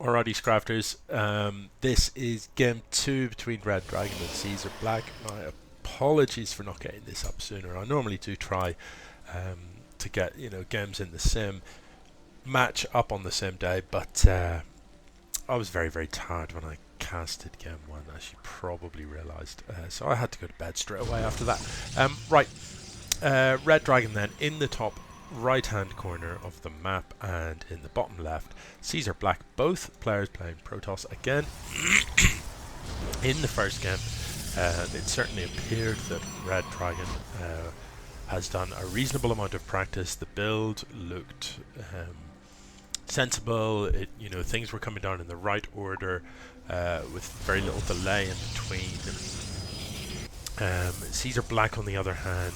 Alrighty, Scrafters. This is game 2 between RedDragon and CeasarBlack. My apologies for not getting this up sooner. I normally do try to get games in the sim match up on the same day, but I was very tired when I casted game 1, as you probably realised. So I had to go to bed straight away after that. Right, RedDragon then in the top right hand corner of the map, and in the bottom left CeasarBlack, both players playing Protoss again. In the first game it certainly appeared that RedDragon has done a reasonable amount of practice. The build looked sensible. Things were coming down in the right order with very little delay in between. CeasarBlack on the other hand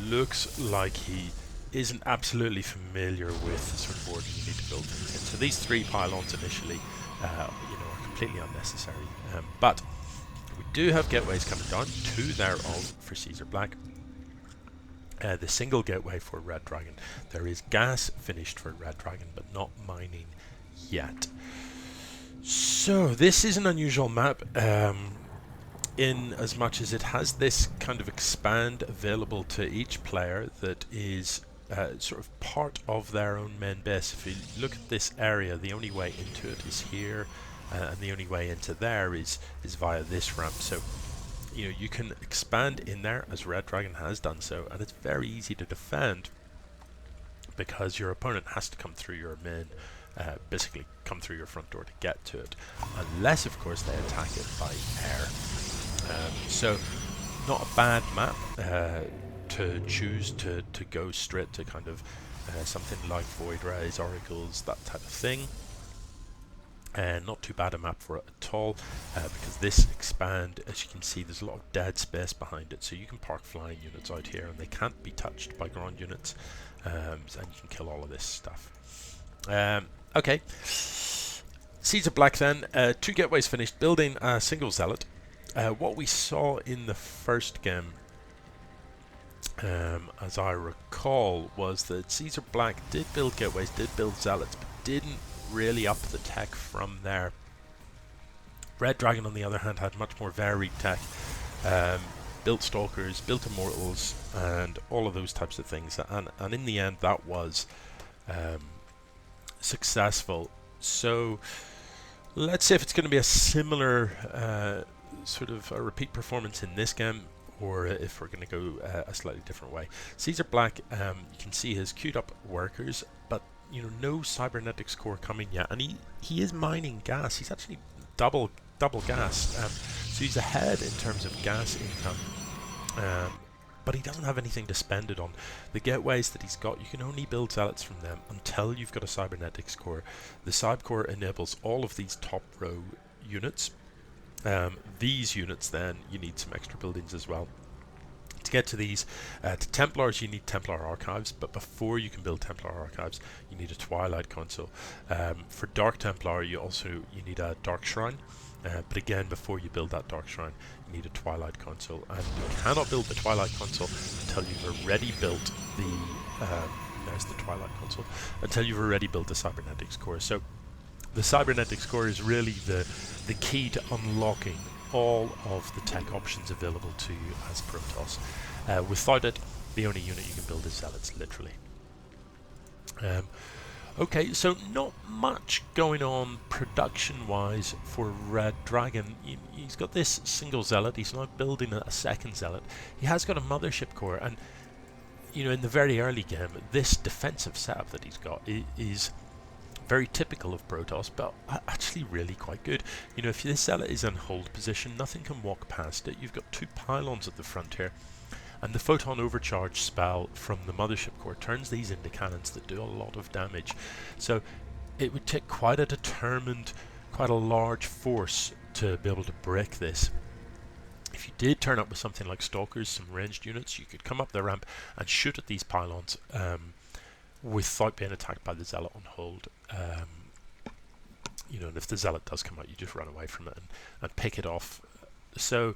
looks like he isn't absolutely familiar with the sort of order you need to build things in. So these 3 pylons initially are completely unnecessary. But we do have gateways coming down, 2 thereof for CeasarBlack. The single gateway for RedDragon. There is gas finished for RedDragon, but not mining yet. So this is an unusual map. In as much as it has this kind of expand available to each player that is sort of part of their own main base. If you look at this area, the only way into it is here, and the only way into there is via this ramp. So you can expand in there, as RedDragon has done so, and it's very easy to defend because your opponent has to come through your main, basically come through your front door to get to it, unless of course they attack it by air. So not a bad map to choose to go straight to kind of something like Void Rays, Oracles, that type of thing. And not too bad a map for it at all, because this expand, as you can see, there's a lot of dead space behind it, so you can park flying units out here and they can't be touched by ground units, and you can kill all of this stuff. Okay, CeasarBlack then, 2 gateways finished, building a single zealot. What we saw in the first game, as I recall, was that CeasarBlack did build gateways, did build zealots, but didn't really up the tech from there. RedDragon on the other hand had much more varied tech, built stalkers, built immortals, and all of those types of things, and in the end that was successful. So let's see if it's going to be a similar sort of a repeat performance in this game, or if we're going to go a slightly different way. CeasarBlack, you can see his queued up workers, but no cybernetics core coming yet, and he is mining gas. He's actually double gas, so he's ahead in terms of gas income, but he doesn't have anything to spend it on. The gateways that he's got, you can only build zealots from them until you've got a cybernetics core. The cyb core enables all of these top row units. These units then, you need some extra buildings as well. To get to these, to Templars you need Templar Archives, but before you can build Templar Archives you need a Twilight Council. For Dark Templar you need a Dark Shrine, but again before you build that Dark Shrine you need a Twilight Council, and you cannot build the Twilight Council until you've already built the there's the Twilight Council, until you've already built the Cybernetics Core. So the Cybernetics Core is really the key to unlocking all of the tech options available to you as Protoss. Without it, the only unit you can build is Zealots, literally. Okay, so not much going on production-wise for RedDragon. He's got this single Zealot, he's now building a second Zealot. He has got a Mothership Core, and in the very early game, this defensive setup that he's got is very typical of Protoss, but actually really quite good. If this Zealot is in hold position, nothing can walk past it. You've got 2 pylons at the front here, and the Photon Overcharge spell from the Mothership Core turns these into cannons that do a lot of damage. So it would take quite a large force to be able to break this. If you did turn up with something like Stalkers, some ranged units, you could come up the ramp and shoot at these pylons without being attacked by the Zealot on hold. And if the Zealot does come out, you just run away from it and pick it off So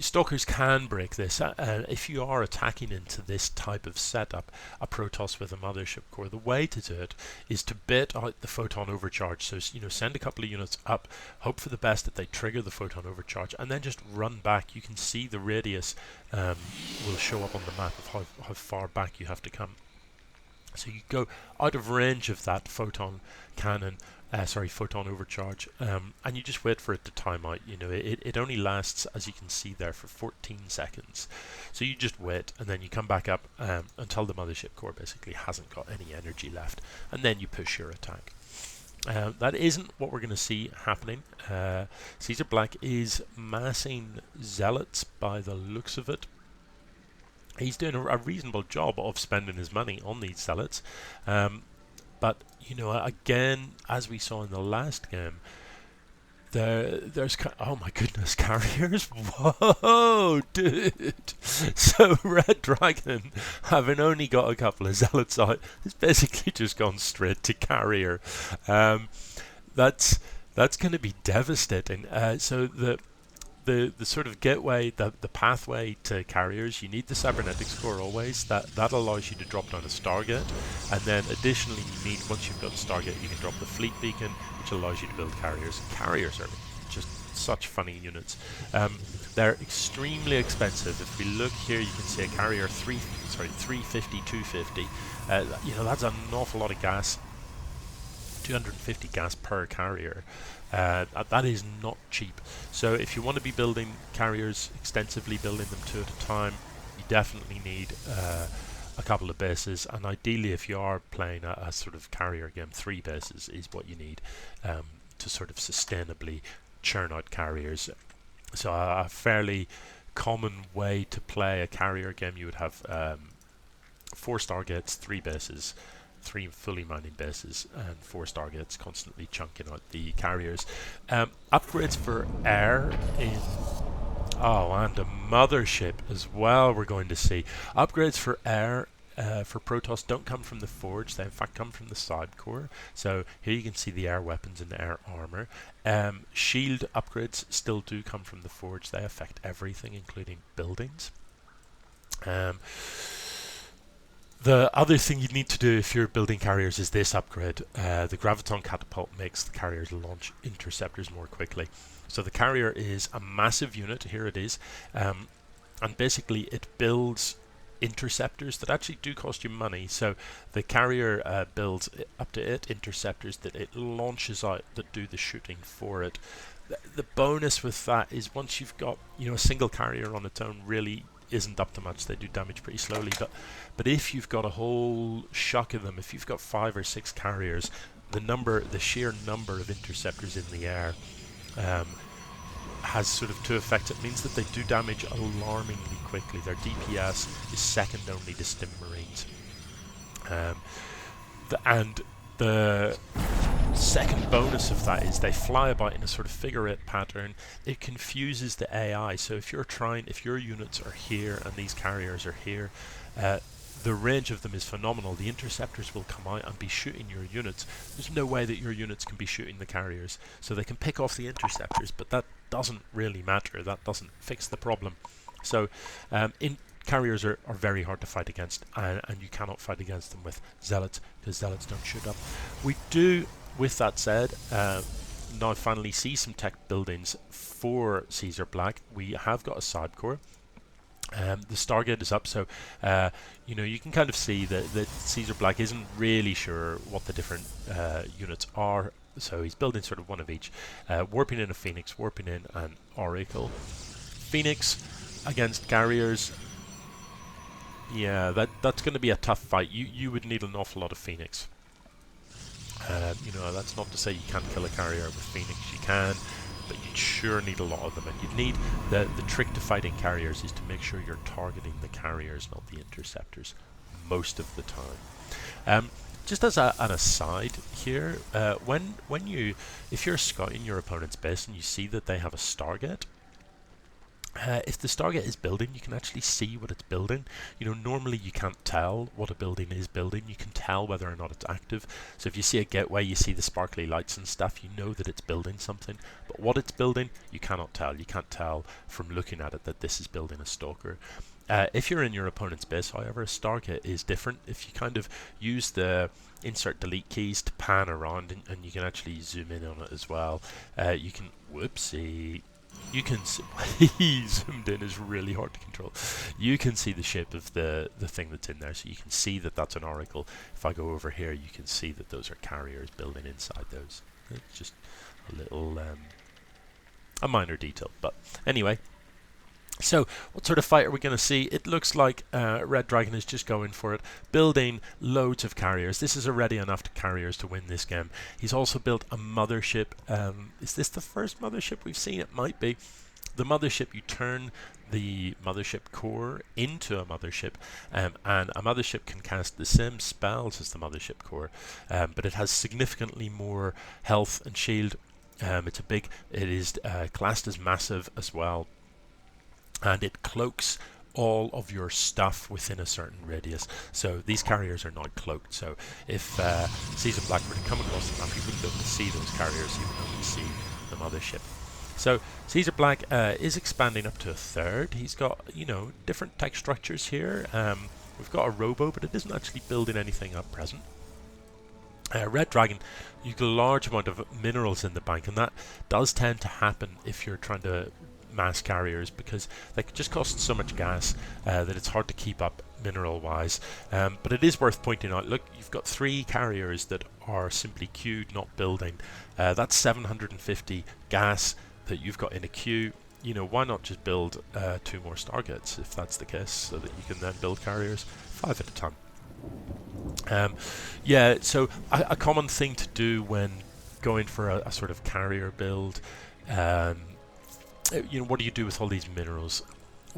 stalkers can break this. If you are attacking into this type of setup, a Protoss with a mothership core, the way to do it is to bait out the photon overcharge. So send a couple of units up, hope for the best that they trigger the photon overcharge, and then just run back. You can see the radius will show up on the map of how far back you have to come. So you go out of range of that photon cannon, photon overcharge, and you just wait for it to time out. It only lasts, as you can see there, for 14 seconds. So you just wait, and then you come back up until the mothership core basically hasn't got any energy left, and then you push your attack. That isn't what we're going to see happening. CeasarBlack is massing zealots by the looks of it. He's doing a reasonable job of spending his money on these zealots, but again, as we saw in the last game, there's oh my goodness, carriers! Whoa, dude! So RedDragon, having only got a couple of zealots out, has basically just gone straight to carrier. That's going to be devastating. So the sort of gateway, the pathway to carriers, you need the cybernetics core always. That allows you to drop down a Stargate, and then additionally you need, once you've got a Stargate, you can drop the fleet beacon, which allows you to build carriers. Carriers are just such funny units. They're extremely expensive. If we look here, you can see a carrier 350, 250. That's an awful lot of gas. 250 gas per carrier. That is not cheap. So if you want to be building carriers extensively, building them 2 at a time, you definitely need a couple of bases, and ideally if you are playing a sort of carrier game, 3 bases is what you need to sort of sustainably churn out carriers. So a fairly common way to play a carrier game, you would have 4 Stargates, 3 bases, 3 fully mining bases, and 4 Stargates constantly chunking out the carriers. Upgrades for air and a mothership as well we're going to see. Upgrades for air for Protoss don't come from the forge, they in fact come from the side core. So here you can see the air weapons and the air armor. Shield upgrades still do come from the forge, they affect everything including buildings. The other thing you need to do if you're building carriers is this upgrade. The Graviton Catapult makes the carriers launch interceptors more quickly. So the carrier is a massive unit, here it is, and basically it builds interceptors that actually do cost you money. So the carrier builds up to 8 interceptors that it launches out that do the shooting for it. The bonus with that is once you've got a single carrier on its own really isn't up to much. They do damage pretty slowly, but if you've got a whole shock of them, if you've got 5 or 6 carriers, the sheer number of interceptors in the air has sort of 2 effects. It means that they do damage alarmingly quickly. Their DPS is second only to Stim Marines, and the second bonus of that is they fly about in a sort of figure 8 pattern. It confuses the AI. So if your units are here and these carriers are here, the range of them is phenomenal. The interceptors will come out and be shooting your units. There's no way that your units can be shooting the carriers. So they can pick off the interceptors, but that doesn't really matter. That doesn't fix the problem. So carriers are very hard to fight against, and you cannot fight against them with zealots, because zealots don't shoot up. We do, with that said, now finally see some tech buildings for CeasarBlack. We have got a side core. The Stargate is up, so you can kind of see that CeasarBlack isn't really sure what the different units are, so he's building sort of one of each. Warping in a Phoenix, warping in an Oracle. Phoenix against carriers, yeah, that's going to be a tough fight. You would need an awful lot of Phoenix. That's not to say you can't kill a carrier with Phoenix, you can, but you'd sure need a lot of them, and you'd need, the trick to fighting carriers is to make sure you're targeting the carriers, not the interceptors, most of the time. Just as an aside here, if you're scouting your opponent's base and you see that they have a Stargate, If the Stargate is building, you can actually see what it's building. You know, normally you can't tell what a building is building. You can tell whether or not it's active. So if you see a gateway, you see the sparkly lights and stuff, you know that it's building something. But what it's building, you cannot tell. You can't tell from looking at it that this is building a stalker. If you're in your opponent's base, however, a Stargate is different. If you kind of use the insert delete keys to pan around, and you can actually zoom in on it as well, you can, whoopsie, you can see, zoomed in is really hard to control. You can see the shape of the thing that's in there, so you can see that that's an oracle. If I go over here, you can see that those are carriers building inside those. It's just a little, a minor detail, but anyway. So, what sort of fight are we going to see? It looks like RedDragon is just going for it, building loads of carriers. This is already enough carriers to win this game. He's also built a mothership. Is this the first mothership we've seen? It might be. The mothership, you turn the mothership core into a mothership, and a mothership can cast the same spells as the mothership core, but it has significantly more health and shield. It is classed as massive as well. And it cloaks all of your stuff within a certain radius. So these carriers are not cloaked. So if CeasarBlack were to come across the map, he wouldn't be able to see those carriers. He would only see the mothership. So CeasarBlack is expanding up to a third. He's got, you know, different tech structures here. We've got a robo, but it isn't actually building anything at present. RedDragon, you've got a large amount of minerals in the bank, and that does tend to happen if you're trying to mass carriers, because they just cost so much gas that it's hard to keep up mineral wise. But it is worth pointing out, look, you've got 3 carriers that are simply queued, not building. That's 750 gas that you've got in a queue. You know, why not just build 2 more Stargates if that's the case, so that you can then build carriers 5 at a time. Yeah, so a common thing to do when going for a sort of carrier build, you know, what do you do with all these minerals?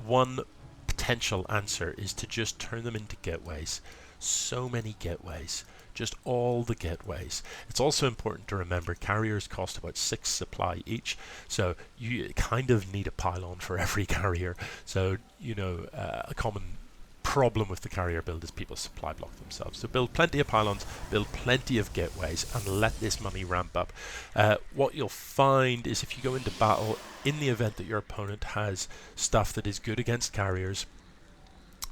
One potential answer is to just turn them into gateways. So many gateways. Just all the gateways. It's also important to remember carriers cost about 6 supply each, so you kind of need a pylon for every carrier. So, you know, a common problem with the carrier build is people supply block themselves. So build plenty of pylons, build plenty of gateways, and let this money ramp up. What you'll find is if you go into battle, in the event that your opponent has stuff that is good against carriers,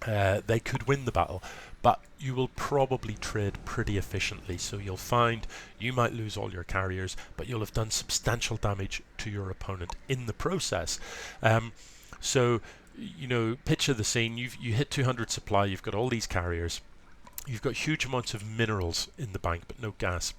they could win the battle, but you will probably trade pretty efficiently. So you'll find you might lose all your carriers, but you'll have done substantial damage to your opponent in the process. So, you know, picture the scene. You hit 200 supply, you've got all these carriers, you've got huge amounts of minerals in the bank, but no gas,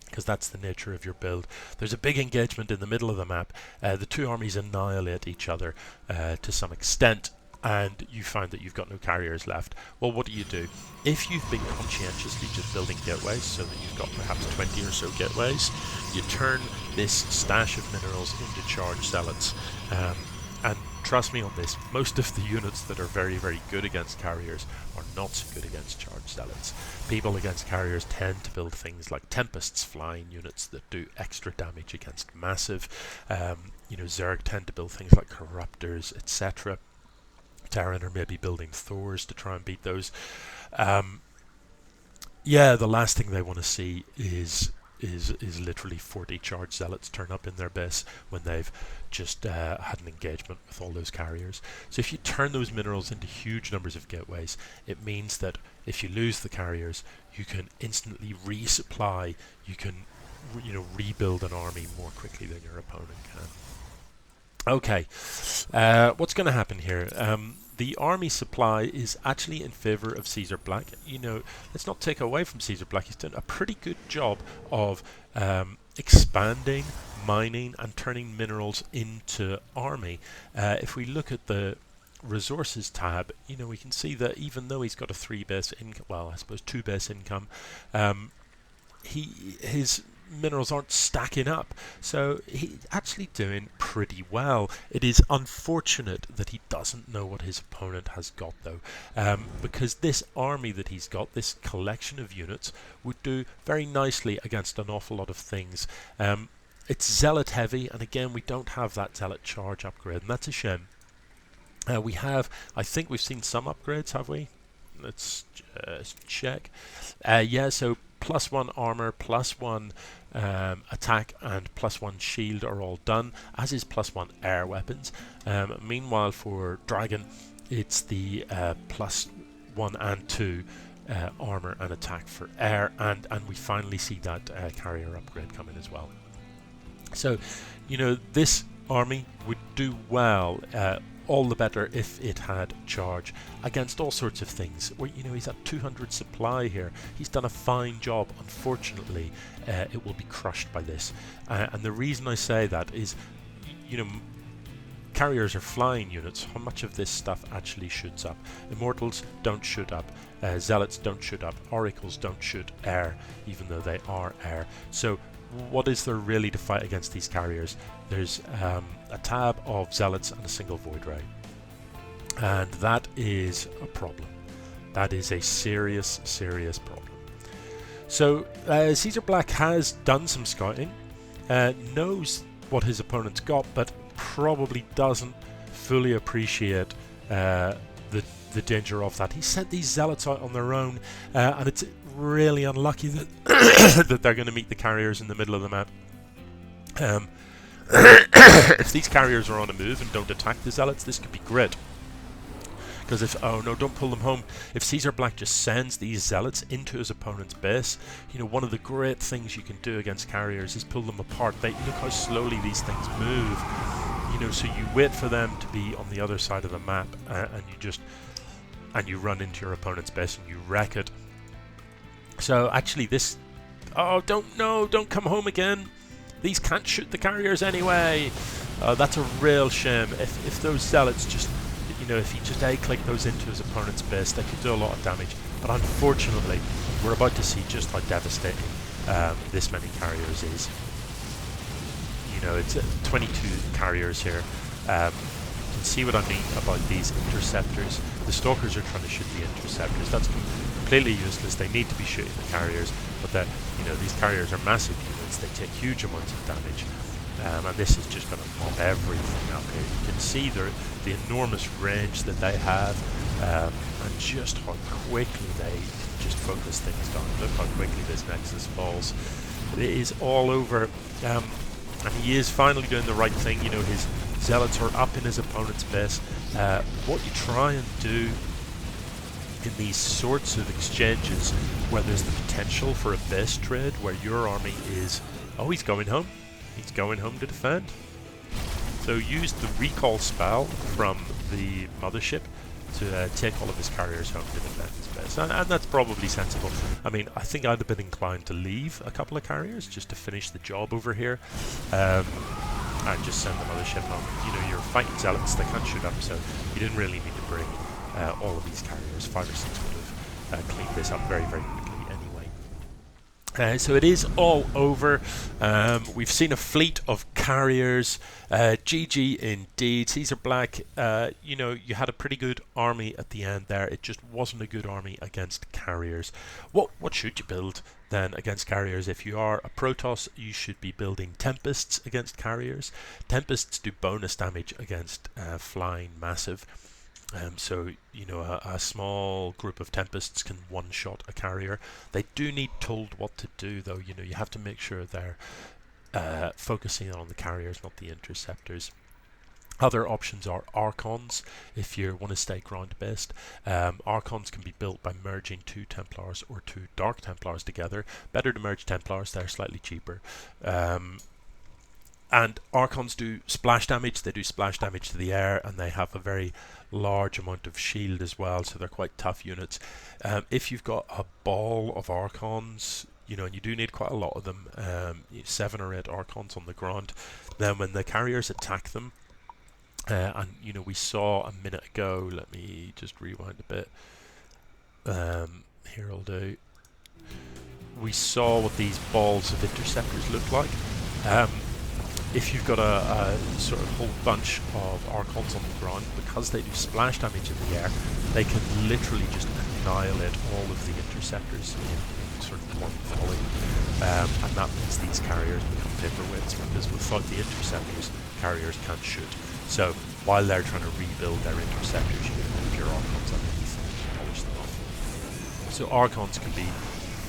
because that's the nature of your build. There's a big engagement in the middle of the map. The 2 armies annihilate each other to some extent, and you find that you've got no carriers left. Well, what do? If you've been conscientiously just building gateways, so that you've got perhaps 20 or so gateways, you turn this stash of minerals into charge zealots. And trust me on this, most of the units that are very, very good against carriers are not so good against charge zealots. People against carriers tend to build things like Tempests, flying units that do extra damage against massive. You know, Zerg tend to build things like Corruptors, etc. Terran are maybe building Thors to try and beat those. Yeah, the last thing they want to see is literally 40 charge zealots turn up in their base when they've just had an engagement with all those carriers. So if you turn those minerals into huge numbers of gateways, it means that if you lose the carriers, you can instantly resupply. You can, you know, rebuild an army more quickly than your opponent can. Okay, what's going to happen here? The army supply is actually in favor of CeasarBlack. You know, let's not take away from CeasarBlack. He's done a pretty good job of expanding, mining, and turning minerals into army. If we look at the resources tab, you know, we can see that even though he's got a 3 base income, well, I suppose 2 base income, his minerals aren't stacking up, so he's actually doing pretty well. It is unfortunate that he doesn't know what his opponent has got, though, because this army that he's got, this collection of units, would do very nicely against an awful lot of things. It's zealot heavy, and again, we don't have that zealot charge upgrade, and that's a shame. I think we've seen some upgrades, have we? Let's just check. Yeah, so +1 armor, +1 attack, and +1 shield are all done, as is +1 air weapons. Meanwhile, for Dragon, it's the +1 and 2 armor and attack for air, and we finally see that carrier upgrade coming as well. So, you know, this army would do well, all the better if it had charge against all sorts of things. Well, you know, he's at 200 supply here. He's done a fine job. Unfortunately, it will be crushed by this. And the reason I say that is, you know, carriers are flying units. How much of this stuff actually shoots up? Immortals don't shoot up. Zealots don't shoot up. Oracles don't shoot air, even though they are air. So what is there really to fight against these carriers? There's a tab of Zealots and a single Void Ray, and that is a problem. That is a serious problem. So CeasarBlack has done some scouting, knows what his opponent's got, but probably doesn't fully appreciate the danger of that. He sent these Zealots out on their own, and it's really unlucky that that they're going to meet the carriers in the middle of the map. If these carriers are on a move and don't attack the Zealots, this could be great. Because if, oh no, don't pull them home. If CeasarBlack just sends these Zealots into his opponent's base, you know, one of the great things you can do against carriers is pull them apart. Look how slowly these things move. You know, so you wait for them to be on the other side of the map, and you run into your opponent's base and you wreck it. So actually this... Oh, don't come home again. These can't shoot the carriers anyway. That's a real shame. If those Zealots just... You know, if he just A-click those into his opponent's base, they could do a lot of damage. But unfortunately, we're about to see just how devastating this many carriers is. You know, it's 22 carriers here. You can see what I mean about these interceptors. The Stalkers are trying to shoot the interceptors. That's completely useless. They need to be shooting the carriers, but you know, these carriers are massive units. They take huge amounts of damage. And this is just going to mop everything up here. You can see the enormous range that they have, and just how quickly they just focus things down. Look how quickly this Nexus falls. It is all over, and he is finally doing the right thing. You know, his Zealots are up in his opponent's base. What you try and do in these sorts of exchanges, where there's the potential for a base trade, where your army is, oh, he's going home. He's going home to defend. So use the recall spell from the mothership to take all of his carriers home to defend his base. And that's probably sensible. I mean, I think I'd have been inclined to leave a couple of carriers just to finish the job over here. And just send the mothership home. You know, you're fighting Zealots, they can't shoot up, so you didn't really need to bring all of these carriers. 5 or 6 would have cleaned this up very, very quickly anyway. So it is all over. We've seen a fleet of carriers. GG indeed. CeasarBlack, you know, you had a pretty good army at the end there. It just wasn't a good army against carriers. What should you build then against carriers? If you are a Protoss, you should be building Tempests against carriers. Tempests do bonus damage against flying massive. So, you know, a small group of Tempests can one-shot a carrier. They do need told what to do, though. You know, you have to make sure they're focusing on the carriers, not the interceptors. Other options are Archons, if you want to stay ground-based. Archons can be built by merging 2 Templars or 2 Dark Templars together. Better to merge Templars, they're slightly cheaper. And Archons do splash damage. They do splash damage to the air, and they have a very large amount of shield as well, so they're quite tough units. If you've got a ball of Archons, you know, and you do need quite a lot of them, 7 or 8 Archons on the ground, then when the carriers attack them, and you know, we saw a minute ago, let me just rewind a bit, here I'll do, we saw what these balls of interceptors look like. If you've got a sort of whole bunch of Archons on the ground, because they do splash damage in the air, they can literally just annihilate all of the interceptors in sort of one volley. And that means these carriers become paperweights, because without the interceptors, carriers can't shoot. So while they're trying to rebuild their interceptors, you can move your Archons underneath them and polish them off. So Archons can be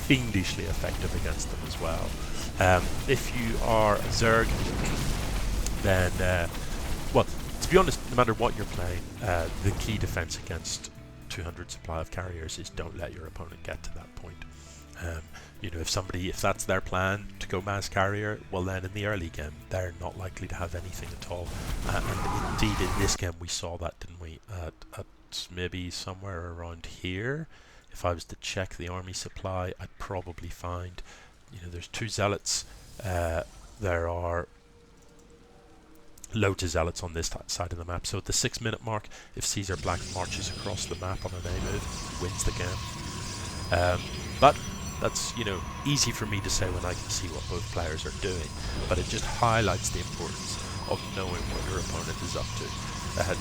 fiendishly effective against them as well. If you are a Zerg, then, well, to be honest, no matter what you're playing, the key defense against 200 supply of carriers is don't let your opponent get to that point. You know, if that's their plan to go mass carrier, well then in the early game they're not likely to have anything at all. And indeed in this game we saw that, didn't we? At maybe somewhere around here, if I was to check the army supply, I'd probably find, you know, there's 2 zealots, there are loads of zealots on this side of the map. So at the 6-minute mark, if CeasarBlack marches across the map on an A move, he wins the game. But that's, you know, easy for me to say when I can see what both players are doing, but it just highlights the importance of knowing what your opponent is up to.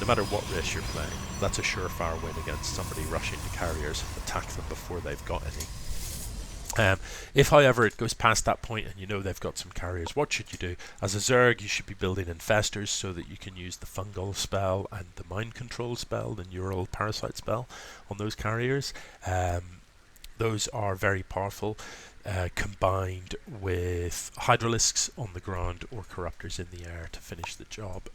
No matter what race you're playing, that's a surefire win against somebody rushing to carriers. Attack them before they've got any. If, however, it goes past that point and you know they've got some carriers, what should you do? As a Zerg, you should be building infestors so that you can use the fungal spell and the mind control spell, the neural parasite spell, on those carriers. Those are very powerful, combined with Hydralisks on the ground or Corruptors in the air to finish the job.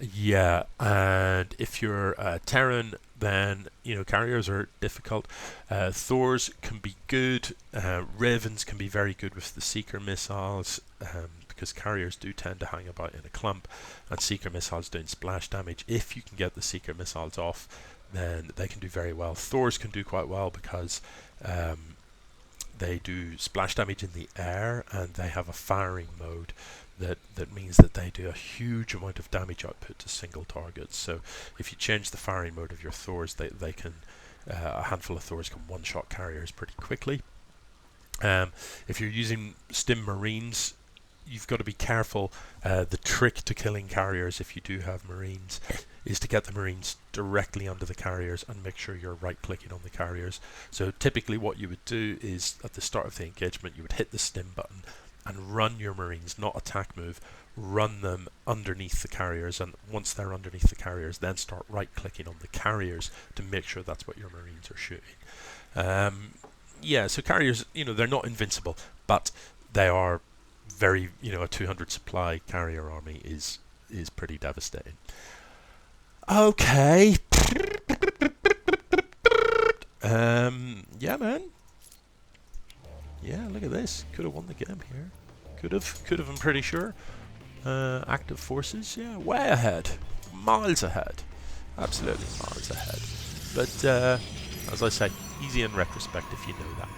Yeah, and if you're Terran, then, you know, carriers are difficult. Thors can be good. Ravens can be very good with the Seeker missiles, because carriers do tend to hang about in a clump, and Seeker missiles doing splash damage. If you can get the Seeker missiles off, then they can do very well. Thors can do quite well because they do splash damage in the air, and they have a firing mode that means that they do a huge amount of damage output to single targets. So if you change the firing mode of your Thors, they can a handful of Thors can one-shot carriers pretty quickly. If you're using Stim Marines, you've got to be careful. The trick to killing carriers, if you do have Marines, is to get the Marines directly under the carriers and make sure you're right-clicking on the carriers. So typically what you would do is, at the start of the engagement, you would hit the Stim button and run your Marines, not attack move, run them underneath the carriers, and once they're underneath the carriers, then start right-clicking on the carriers to make sure that's what your Marines are shooting. Yeah, so carriers, you know, they're not invincible, but they are very, you know, a 200 supply carrier army is pretty devastating. Okay. Yeah, man. Yeah, look at this. Could have won the game here. Could have, I'm pretty sure. Active forces, yeah, way ahead. Miles ahead. Absolutely miles ahead. But, as I say, easy in retrospect if you know that.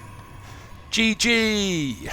GG!